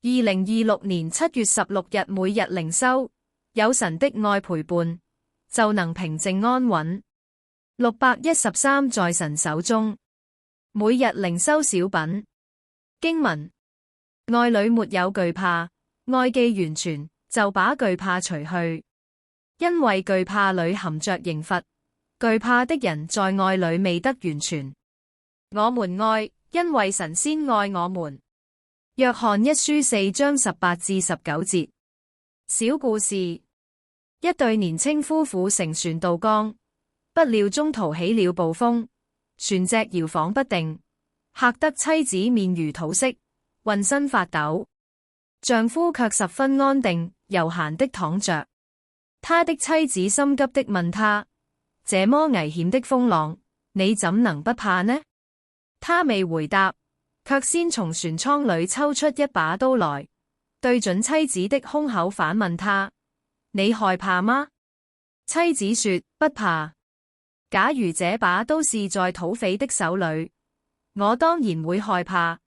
2026年7月16日每日靈修，有神的愛陪伴，就能平靜安穩。613在神手中，每日靈修小品。經文：愛裏沒有懼怕，愛既完全，就把懼怕除去。因為懼怕裏含着刑罰，懼怕的人在愛裏未得完全。我們愛，因為神先愛我們。約翰一書4章18至19節。小故事：一對年輕夫婦乘船渡江，不料中途起了暴風，船隻搖晃不定，嚇得妻子面如土色，渾身發抖。丈夫卻十分安定，悠閒的躺着。他的妻子心急的問他：這麼危險的風浪，你怎能不怕呢？他未回答，卻先從船艙裏抽出一把刀來，對準妻子的胸口反問他：你害怕嗎？妻子說：不怕。假如這把刀是在土匪的手裏，我當然會害怕。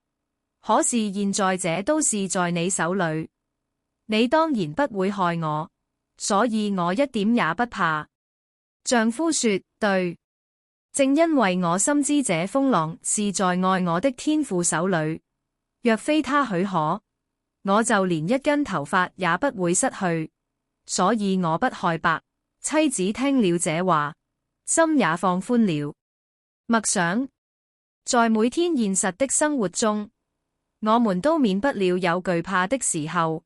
可是現在這刀是在你手裏，你當然不會害我，所以我一點也不怕。丈夫說：對，正因為我深知這風浪是在愛我的天父手裏，若非他許可，我就連一根頭髮也不會失去，所以我不害怕。妻子聽了這話，心也放寬了。默想：在每天現實的生活中，我們都免不了有懼怕的時候，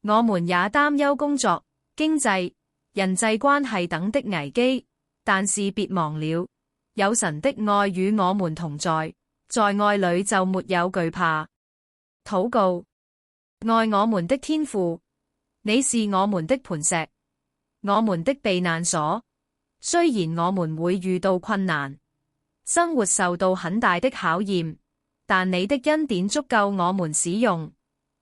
我們也擔憂工作、經濟、人際關係等的危機，但是別忘了，有神的愛與我們同在，在愛裏就沒有懼怕。禱告：愛我們的天父，你是我們的磐石，我們的避難所。雖然我們會遇到困難，生活受到很大的考驗，但你的恩典足夠我們使用。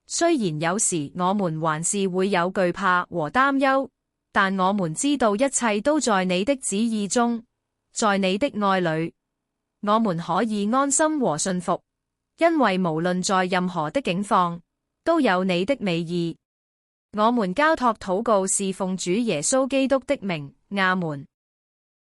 雖然有時我們還是會有懼怕和擔憂，但我們知道一切都在你的旨意中，在你的愛裏，我們可以安心和信服，因為無論在任何的境況，都有你的美意。我們交託禱告是奉主耶穌基督的名，阿門。